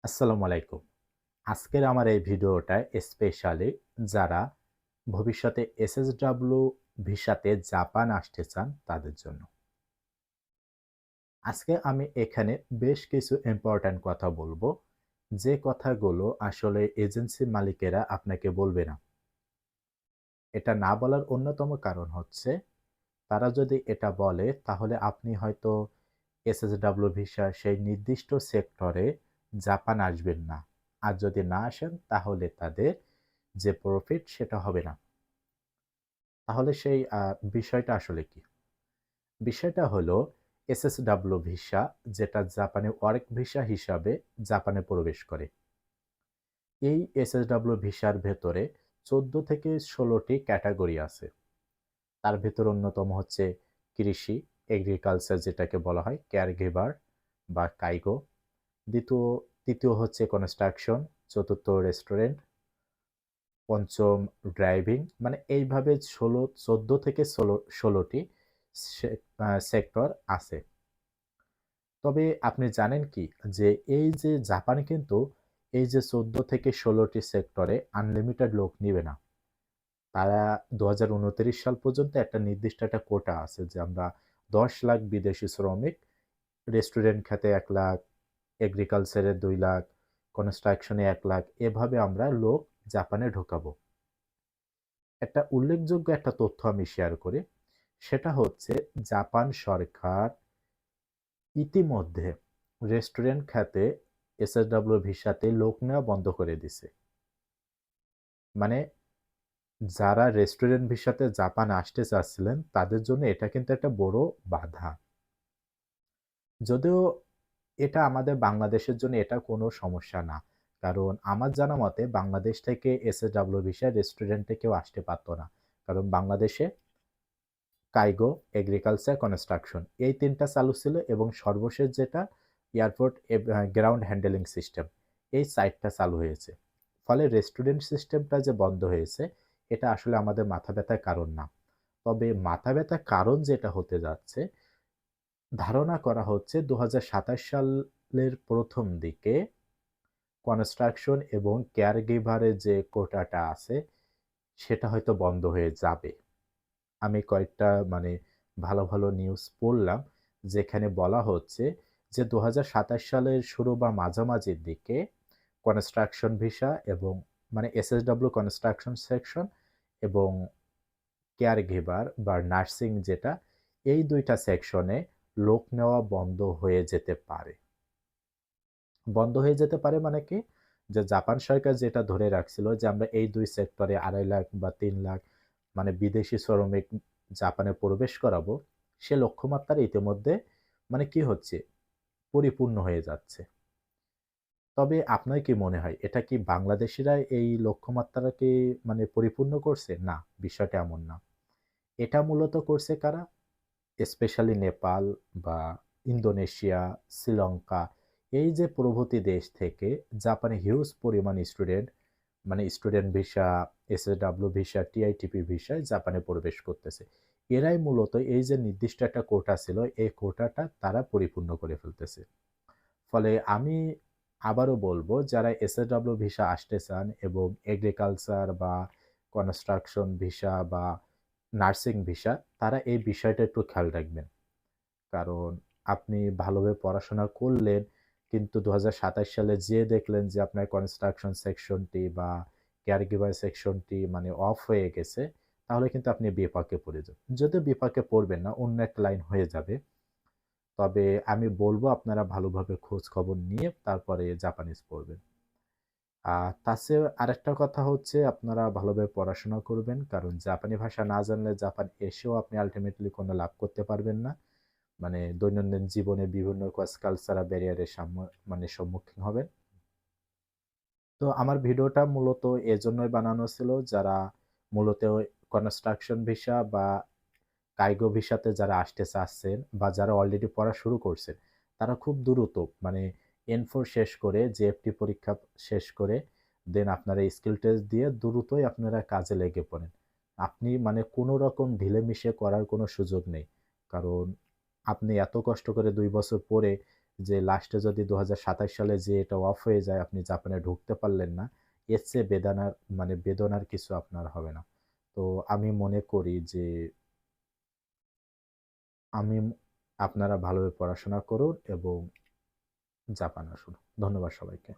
আসসালামু আলাইকুম। আজকের আমার এই ভিডিওটা স্পেশালি যারা ভবিষ্যতে এসএসডব্লিউ ভিসাতে জাপান আসতে চান তাদের জন্য। আজকে আমি এখানে বেশ কিছু ইম্পোর্টেন্ট কথা বলবো, যে কথাগুলো আসলে এজেন্সি মালিকেরা আপনাকে বলবে না। এটা না বলার অন্যতম কারণ হচ্ছে, তারা যদি এটা বলে তাহলে আপনি হয়তো এসএসডব্লিউ ভিসার সেই নির্দিষ্ট সেক্টরে জাপান আসবেন না। আর যদি না আসেন তাহলে তাদের যে প্রফিট সেটা হবে না। তাহলে সেই বিষয়টা আসলে কি? বিষয়টা হলো এসএসডব্লিউ ভিসা, যেটা জাপানে ওয়ার্ক ভিসা হিসাবে জাপানে প্রবেশ করে। এই এসএসডব্লিউ ভিসার ভেতরে ১৪ থেকে ১৬ টি ক্যাটেগরি আছে। তার ভেতর অন্যতম হচ্ছে কৃষি, এগ্রিকালচার যেটাকে বলা হয়, কেয়ারগিভার বা কাইগো। দ্বিতীয় তৃতীয় হচ্ছে কনস্ট্রাকশন, চতুর্থ রেস্টুরেন্ট, পঞ্চম ড্রাইভিং। মানে এইভাবে ১৪ থেকে ১৬ টি সেক্টর আছে। তবে আপনি জানেন কি যে এই যে জাপানে কিন্তু এই যে ১৪ থেকে ১৬ টি সেক্টরে আনলিমিটেড লোক নিবে না। তারা ২০২৯ সাল পর্যন্ত একটা নির্দিষ্ট একটা কোটা আছে যে আমরা ১০ লাখ বিদেশি শ্রমিক, রেস্টুরেন্ট খাতে ১ লাখ, এগ্রিকালচারে ২ লাখ, কনস্ট্রাকশনে ১ লাখ, এভাবে আমরা লোক জাপানে ঢোকাবো। একটা উল্লেখযোগ্য একটা তথ্য আমি শেয়ার করি। সেটা হচ্ছে জাপান সরকার ইতিমধ্যে রেস্টুরেন্ট খাতে এসএসডব্লিউ ভিসাতে লোক নেওয়া বন্ধ করে দিছে। মানে যারা রেস্টুরেন্ট ভিসাতে জাপান আসতে চাচ্ছিলেন তাদের জন্য এটা কিন্তু একটা বড় বাধা। যদিও এটা আমাদের বাংলাদেশের জন্য এটা কোনো সমস্যা না। কারণ আমার জানা মতে বাংলাদেশ থেকে এসএসডব্লিউ ভিসায় রেস্টুরেন্টে কেউ আসতে পারত না। কারণ বাংলাদেশে কাইগো, এগ্রিকালচার, কনস্ট্রাকশন এই ৩ টা চালু ছিল এবং সর্বশেষ যেটা এয়ারপোর্ট গ্রাউন্ড হ্যান্ডলিং সিস্টেম, এই ৪ টা চালু হয়েছে। ফলে রেস্টুরেন্ট সিস্টেমটা যে বন্ধ হয়েছে, এটা আসলে আমাদের মাথা ব্যাথার কারণ না। তবে মাথা ব্যাথার কারণ যেটা হতে যাচ্ছে, ধারণা করা হচ্ছে ২০২৭ সালের ১ম দিকে কনস্ট্রাকশন এবং কেয়ারগিভারের যে কোটাটা আছে, সেটা হয়তো বন্ধ হয়ে যাবে। আমি কয়েকটা মানে ভালো, ভালো নিউজ পড়লাম, যেখানে বলা হচ্ছে যে ২০২৭ সালের শুরু বা মাঝামাঝির দিকে কনস্ট্রাকশন ভিসা এবং মানে এসএসডব্লিউ কনস্ট্রাকশন সেকশন এবং কেয়ারগিভার বা নার্সিং যেটা, এই ২ টা সেকশনে লোক নেওয়া বন্ধ হয়ে যেতে পারে। বন্ধ হয়ে যেতে পারে মানে কি? যে জাপান সরকার যেটা ধরে রাখছিল যে আমরা এই ২ সেক্টরে ২.৫ লাখ বা ৩ লাখ মানে বিদেশি শ্রমিক জাপানে প্রবেশ করাবো, সে লক্ষ্যমাত্রা ইতিমধ্যে মানে কি হচ্ছে? পরিপূর্ণ হয়ে যাচ্ছে। তবে আপনার কি মনে হয় এটা কি বাংলাদেশিরা এই লক্ষ্যমাত্রাকে মানে পরিপূর্ণ করছে? না, বিষয়টা এমন না। এটা মূলত করছে কারা? স্পেশালি নেপাল বা ইন্দোনেশিয়া, শ্রীলঙ্কা, এই যে প্রভৃতি দেশ থেকে জাপানে হিউজ পরিমাণ স্টুডেন্ট মানে student visa, SSW visa, TITP ভিসায় জাপানে প্রবেশ করতেছে। এরাই মূলত এই যে নির্দিষ্ট একটা কোটা ছিল, এই কোটাটা তারা পরিপূর্ণ করে ফেলতেছে। ফলে আমি আবারও বলবো, যারা এসএসডব্লিউ ভিসা আসতে চান এবং এগ্রিকালচার বা কনস্ট্রাকশন ভিসা বা নার্সিং ভিসা, তারা এই বিষয়টা একটু খেয়াল রাখবেন। কারণ আপনি ভালোভাবে পড়াশোনা করলেন, কিন্তু ২০২৭ সালে যেয়ে দেখলেন যে আপনার কনস্ট্রাকশন সেকশনটি বা কেয়ারগিভার সেকশনটি মানে অফ হয়ে গেছে, তাহলে কিন্তু আপনি বিপাকে পড়ে যাবেন। যদিও বিপাকে পড়বেন না, অন্য একটা লাইন হয়ে যাবে। তবে আমি বলব আপনারা ভালোভাবে খোঁজ খবর নিয়ে তারপরে জাপানিজ পড়বেন। তাছাড়া আরেকটা কথা হচ্ছে আপনারা ভালোভাবে পড়াশোনা করবেন। কারণ জাপানি ভাষা না জানলে জাপান এসেও আপনি আল্টিমেটলি কোনো লাভ করতে পারবেন না। মানে দৈনন্দিন জীবনে বিভিন্ন কালচারাল ব্যারিয়ারের মানে সম্মুখীন হবেন। তো আমার ভিডিওটা মূলত এজন্যই বানানো ছিল, যারা মূলত কনস্ট্রাকশন ভিসা বা কাইগো ভিসাতে যারা আসতে চাচ্ছেন বা যারা অলরেডি পড়া শুরু করছেন, তারা খুব দ্রুত মানে N4 শেষ করে জেএফটি পরীক্ষা শেষ করে দেন আপনারা স্কিল টেস্ট দিয়ে দ্রুতই আপনারা কাজে লেগে পড়েন। আপনি মানে কোনো রকম ঢিলেমিশে করার কোনো সুযোগ নেই। কারণ আপনি এত কষ্ট করে ২ বছর পড়ে যে লাস্টে যদি 2027 সালে যে এটা অফ হয়ে যায়, আপনি জাপানে ঢুকতে পারলেন না, এর চেয়ে বেদনার কিছু আপনার হবে না। তো আমি মনে করি যে আমি আপনারা ভালোভাবে পড়াশোনা করুন এবং জাপান আসুন। ধন্যবাদ সবাইকে।